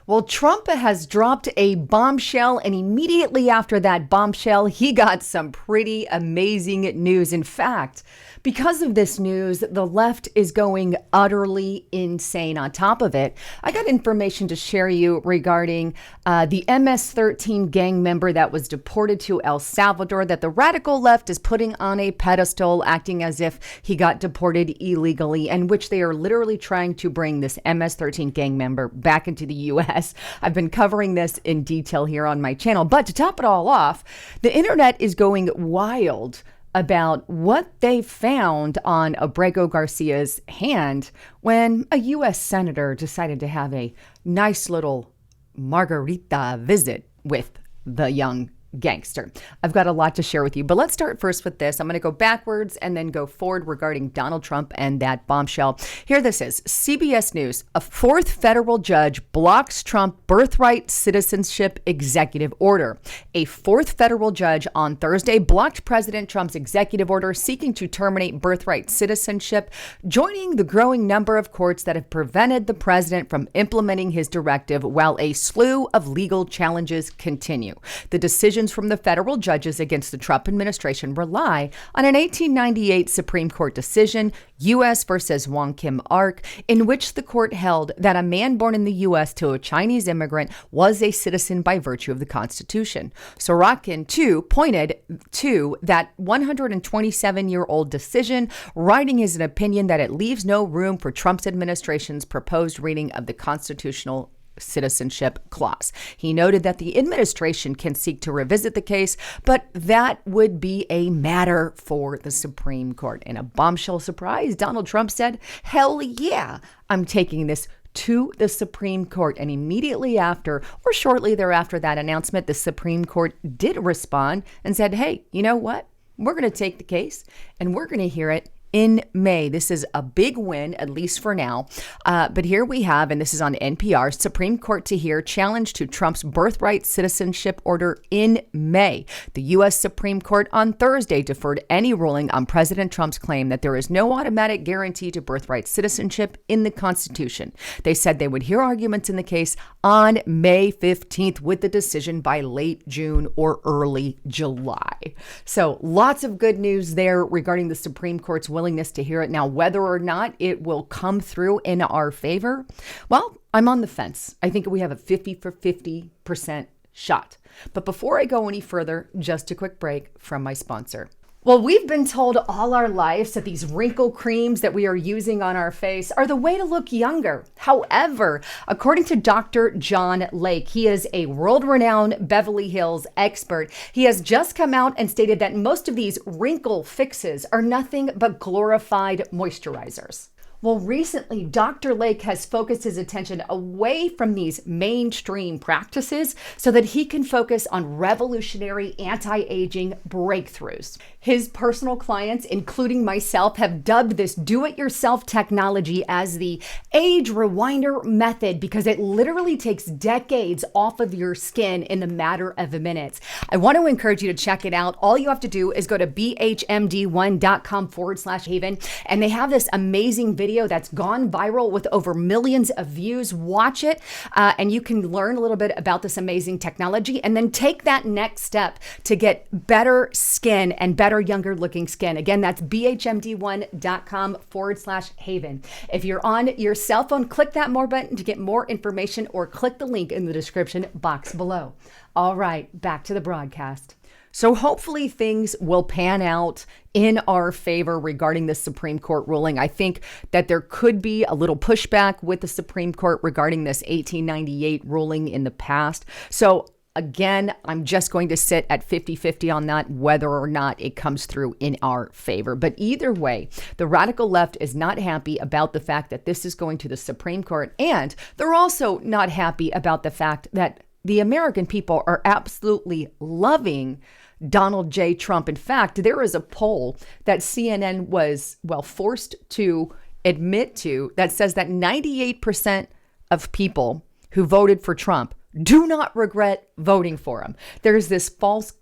Well, Trump has dropped a bombshell, and immediately after that bombshell, he got some pretty amazing news. In fact, because of this news, the left is going utterly insane. On top of it, I got information to share you regarding the MS-13 gang member that was deported to El Salvador that the radical left is putting on a pedestal, acting as if he got deported illegally, and which they are literally trying to bring this MS-13 gang member back into the U.S. I've been covering this in detail here on my channel, but to top it all off, the internet is going wild about what they found on Abrego Garcia's hand when a U.S. senator decided to have a nice little margarita visit with the young gangster. I've got a lot to share with you, but let's start first with this. I'm going to go backwards and then go forward regarding Donald Trump and that bombshell. Here this is, CBS News. A fourth federal judge blocks Trump birthright citizenship executive order. A fourth federal judge on Thursday blocked President Trump's executive order seeking to terminate birthright citizenship, joining the growing number of courts that have prevented the president from implementing his directive while a slew of legal challenges continue. The decision from the federal judges against the Trump administration rely on an 1898 Supreme Court decision, U.S. versus Wong Kim Ark, in which the court held that a man born in the U.S. to a Chinese immigrant was a citizen by virtue of the Constitution. Sorokin, too, pointed to that 127-year-old decision, writing his opinion that it leaves no room for Trump's administration's proposed reading of the constitutional citizenship clause. He noted that the administration can seek to revisit the case, but that would be a matter for the Supreme Court. In a bombshell surprise, Donald Trump said, "Hell yeah, I'm taking this to the Supreme Court." And immediately after, or shortly thereafter that announcement, the Supreme Court did respond and said, hey, you know what? We're going to take the case and we're going to hear it in May. This is a big win, at least for now. But here we have, and this is on NPR, Supreme Court to hear challenge to Trump's birthright citizenship order in May. The U.S. Supreme Court on Thursday deferred any ruling on President Trump's claim that there is no automatic guarantee to birthright citizenship in the Constitution. They said they would hear arguments in the case on May 15th with the decision by late June or early July. So lots of good news there regarding the Supreme Court's willingness to hear it. Now, whether or not it will come through in our favor, well, I'm on the fence. I think we have a 50% shot. But before I go any further, just a quick break from my sponsor. Well, we've been told all our lives that these wrinkle creams that we are using on our face are the way to look younger. However, according to Dr. John Lake, he is a world-renowned Beverly Hills expert. He has just come out and stated that most of these wrinkle fixes are nothing but glorified moisturizers. Well, recently, Dr. Lake has focused his attention away from these mainstream practices so that he can focus on revolutionary anti-aging breakthroughs. His personal clients, including myself, have dubbed this do-it-yourself technology as the age rewinder method because it literally takes decades off of your skin in the matter of minutes. I want to encourage you to check it out. All you have to do is go to bhmd1.com/haven, and they have this amazing video that's gone viral with over millions of views. Watch it, and you can learn a little bit about this amazing technology and then take that next step to get better skin and better younger looking skin. Again, that's bhmd1.com/haven. If you're on your cell phone, click that more button to get more information or click the link in the description box below. All right, back to the broadcast. So hopefully things will pan out in our favor regarding the Supreme Court ruling. I think that there could be a little pushback with the Supreme Court regarding this 1898 ruling in the past. So again, I'm just going to sit at 50-50 on that, whether or not it comes through in our favor. But either way, the radical left is not happy about the fact that this is going to the Supreme Court. And they're also not happy about the fact that the American people are absolutely loving Donald J. Trump. In fact, there is a poll that CNN was, forced to admit to that says that 98% of people who voted for Trump do not regret voting for him. There's this false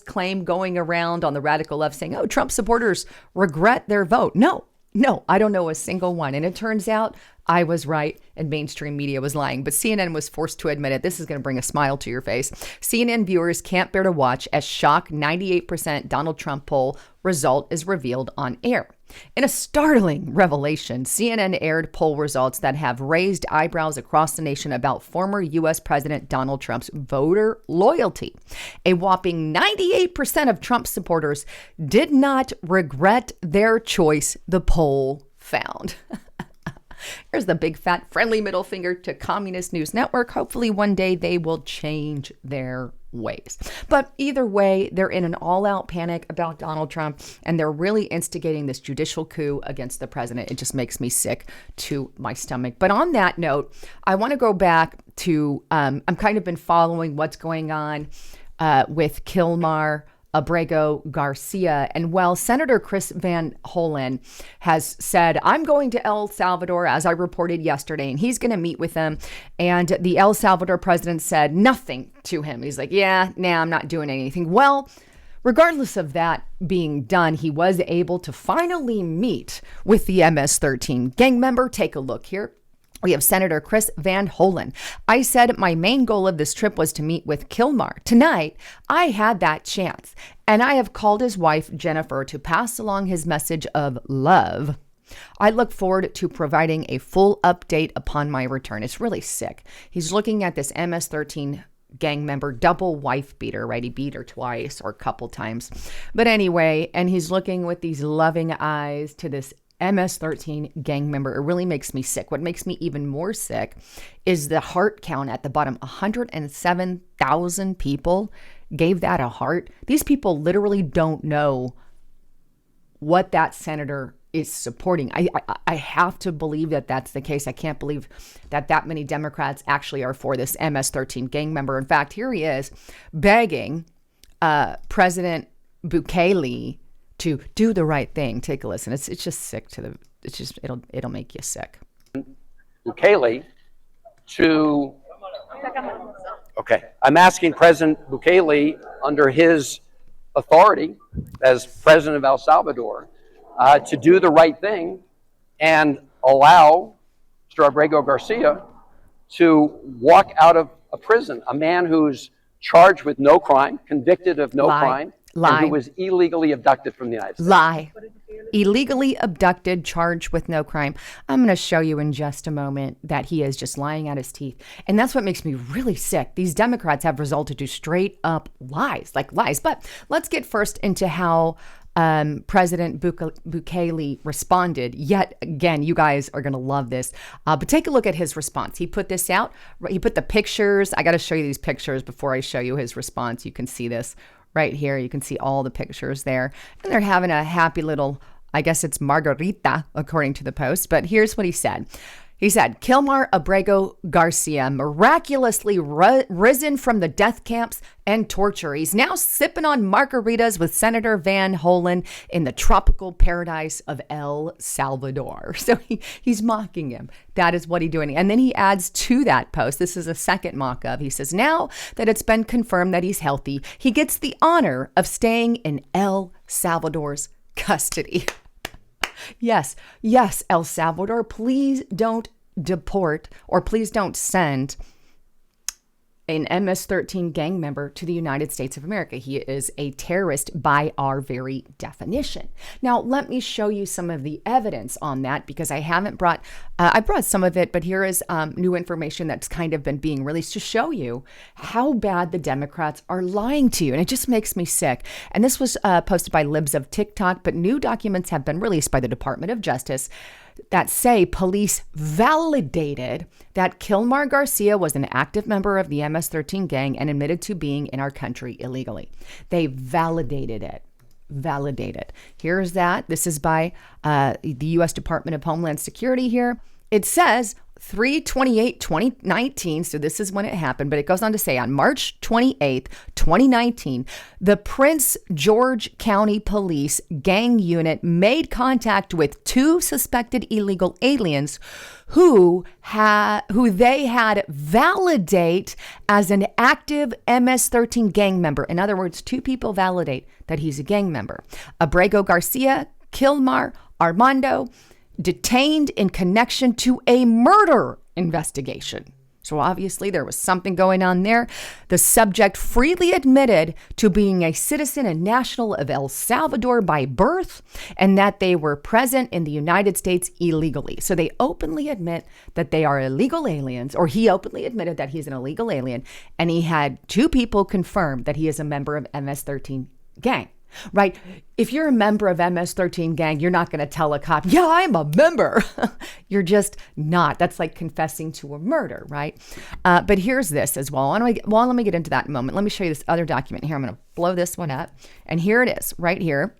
claim going around on the radical left saying, oh, Trump supporters regret their vote. No, No, I don't know a single one. And it turns out I was right and mainstream media was lying. But CNN was forced to admit it. This is going to bring a smile to your face. CNN viewers can't bear to watch as shock 98% Donald Trump poll result is revealed on air. In a startling revelation, CNN aired poll results that have raised eyebrows across the nation about former U.S. President Donald Trump's voter loyalty. A whopping 98% of Trump supporters did not regret their choice, the poll found. Here's the big fat friendly middle finger to Communist News Network. Hopefully one day they will change their ways. But either way, they're in an all-out panic about Donald Trump, and they're really instigating this judicial coup against the president. It just makes me sick to my stomach. But on that note, I want to go back to, I'm kind of been following what's going on with Kilmar Abrego Garcia. And while Senator Chris Van Hollen has said, I'm going to El Salvador, as I reported yesterday, and he's going to meet with them. And the El Salvador president said nothing to him. He's like, I'm not doing anything. Well, regardless of that being done, he was able to finally meet with the MS-13 gang member. Take a look here. We have Senator Chris Van Hollen. I said my main goal of this trip was to meet with Kilmar. Tonight, I had that chance, and I have called his wife, Jennifer, to pass along his message of love. I look forward to providing a full update upon my return. It's really sick. He's looking at this MS-13 gang member, double wife beater, right? He beat her twice or a couple times. But anyway, and he's looking with these loving eyes to this MS-13 gang member. It really makes me sick. What makes me even more sick is the heart count at the bottom. 107,000 people gave that a heart. These people literally don't know what that senator is supporting. I have to believe that that's the case. I can't believe that many Democrats actually are for this MS-13 gang member. In fact, here he is begging President Bukele to do the right thing. Take a listen. It's just sick it'll make you sick. Bukele to, okay, I'm asking President Bukele, under his authority as president of El Salvador, to do the right thing and allow Mr. Abrego Garcia to walk out of a prison, a man who's charged with no crime, convicted of no crime, and who was illegally abducted from the United States. Lie. Illegally abducted, charged with no crime. I'm going to show you in just a moment that he is just lying out his teeth. And that's what makes me really sick. These Democrats have resorted to straight up lies, like lies. But let's get first into how President Bukele responded. Yet again, you guys are going to love this. But take a look at his response. He put this out. He put the pictures. I got to show you these pictures before I show you his response. You can see this right here. You can see all the pictures there. And they're having a happy little, I guess it's margarita, according to the Post. But here's what he said. He said, Kilmar Abrego Garcia miraculously risen from the death camps and torture. He's now sipping on margaritas with Senator Van Hollen in the tropical paradise of El Salvador. So he's mocking him. That is what he's doing. And then he adds to that post, this is a second mock of, he says, now that it's been confirmed that he's healthy, he gets the honor of staying in El Salvador's custody. Yes, El Salvador, please don't deport or please don't send an MS-13 gang member to the United States of America. He is a terrorist by our very definition. Now, let me show you some of the evidence on that because I haven't brought, I brought some of it, but here is new information that's kind of been being released to show you how bad the Democrats are lying to you. And it just makes me sick. And this was posted by Libs of TikTok, but new documents have been released by the Department of Justice that say police validated that Kilmar Garcia was an active member of the MS-13 gang and admitted to being in our country illegally. They validated it. Validated. Here's that. This is by the U.S. Department of Homeland Security here. It says 3/28/2019, so this is when it happened, but it goes on to say on March 28th, 2019, the Prince George County Police gang unit made contact with two suspected illegal aliens who they had validate as an active MS-13 gang member. In other words, two people validate that he's a gang member. Abrego Garcia, Kilmar Armando, detained in connection to a murder investigation. So obviously there was something going on there. The subject freely admitted to being a citizen and national of El Salvador by birth and that they were present in the United States illegally. So they openly admit that they are illegal aliens, or he openly admitted that he's an illegal alien, and he had 2 people confirm that he is a member of MS-13 gang. Right? If you're a member of MS-13 gang, you're not going to tell a cop, yeah, I'm a member. You're just not. That's like confessing to a murder, right? But here's this as well. Let me get into that in a moment. Let me show you this other document here. I'm going to blow this one up. And here it is right here.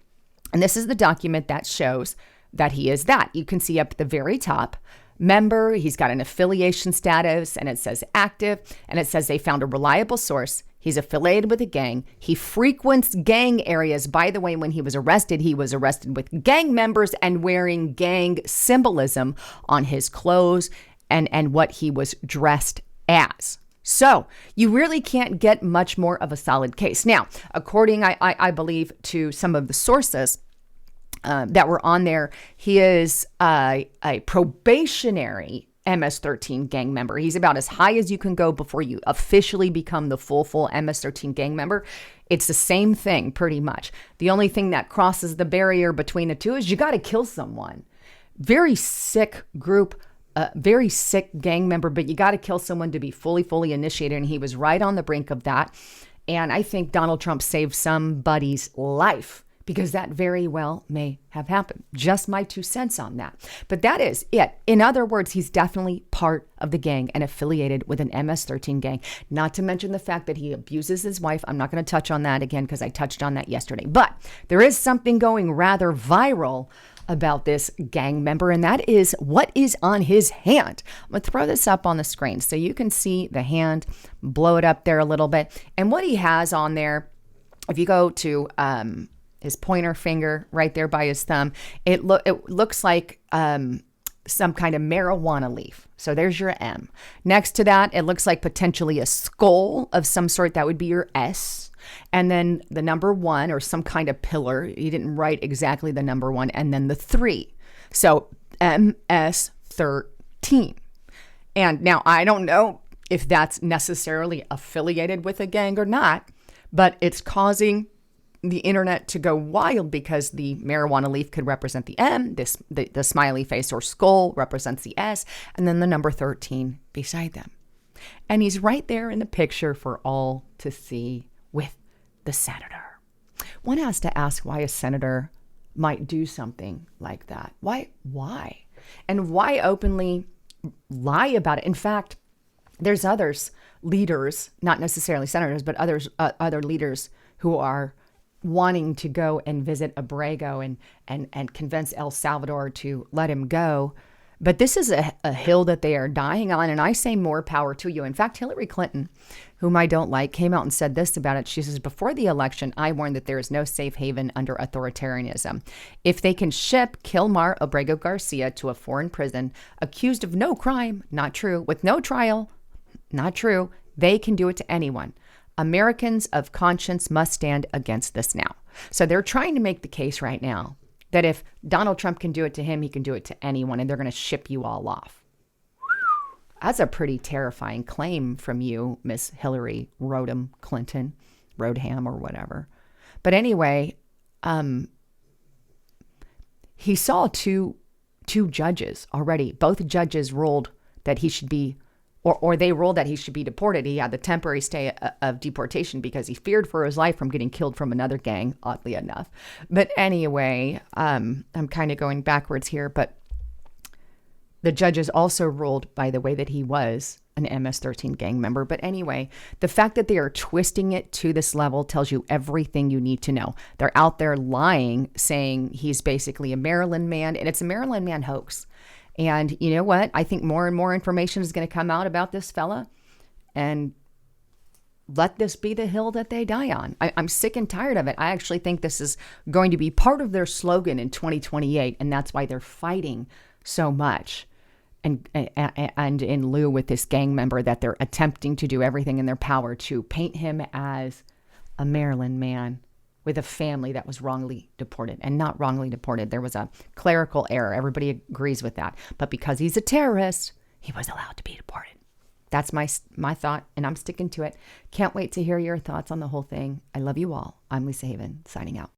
And this is the document that shows that he is that. You can see up at the very top, member, he's got an affiliation status, and it says active, and it says they found a reliable source. He's affiliated with a gang. He frequents gang areas. By the way, when he was arrested with gang members and wearing gang symbolism on his clothes and what he was dressed as. So you really can't get much more of a solid case. Now, according, I believe, to some of the sources that were on there, he is a probationary MS-13 gang member. He's about as high as you can go before you officially become the full MS-13 gang member. It's the same thing pretty much. The only thing that crosses the barrier between the two is you got to kill someone. Very sick group, very sick gang member, but you got to kill someone to be fully initiated. And he was right on the brink of that. And I think Donald Trump saved somebody's life, because that very well may have happened. Just my 2 cents on that. But that is it. In other words, he's definitely part of the gang and affiliated with an MS-13 gang. Not to mention the fact that he abuses his wife. I'm not going to touch on that again because I touched on that yesterday. But there is something going rather viral about this gang member, and that is what is on his hand. I'm going to throw this up on the screen so you can see the hand, blow it up there a little bit. And what he has on there, if you go to his pointer finger right there by his thumb, it looks like some kind of marijuana leaf. So there's your M. Next to that, it looks like potentially a skull of some sort. That would be your S. And then the number 1, or some kind of pillar. He didn't write exactly the number 1. And then the 3. So MS-13. And now I don't know if that's necessarily affiliated with a gang or not, but it's causing the internet to go wild because the marijuana leaf could represent the M, the smiley face or skull represents the S, and then the number 13 beside them. And he's right there in the picture for all to see with the senator. One has to ask why a senator might do something like that. Why? And why openly lie about it? In fact, there's others, leaders, not necessarily senators, but other leaders who are wanting to go and visit Abrego and convince El Salvador to let him go. But this is a hill that they are dying on, and I say more power to you. In fact, Hillary Clinton, whom I don't like, came out and said this about it. She says, before the election, I warned that there is no safe haven under authoritarianism. If they can ship Kilmar Abrego Garcia to a foreign prison, accused of no crime, not true, with no trial, not true, they can do it to anyone. Americans of conscience must stand against this now. So they're trying to make the case right now that if Donald Trump can do it to him, he can do it to anyone, and they're going to ship you all off. That's a pretty terrifying claim from you, Miss Hillary Rodham Clinton, Rodham or whatever. But anyway, he saw two judges already. Both judges ruled that he should be, or they ruled that he should be deported. He had the temporary stay of deportation because he feared for his life from getting killed from another gang, oddly enough. But anyway, I'm kind of going backwards here, but the judges also ruled, by the way, that he was an MS-13 gang member. But anyway, the fact that they are twisting it to this level tells you everything you need to know. They're out there lying, saying he's basically a Maryland man, and it's a Maryland man hoax. And you know what? I think more and more information is going to come out about this fella, and let this be the hill that they die on. I'm sick and tired of it. I actually think this is going to be part of their slogan in 2028, and that's why they're fighting so much. And in lieu with this gang member, that they're attempting to do everything in their power to paint him as a Maryland man with a family that was wrongly deported, and not wrongly deported. There was a clerical error. Everybody agrees with that. But because he's a terrorist, he was allowed to be deported. That's my thought, and I'm sticking to it. Can't wait to hear your thoughts on the whole thing. I love you all. I'm Lisa Haven, signing out.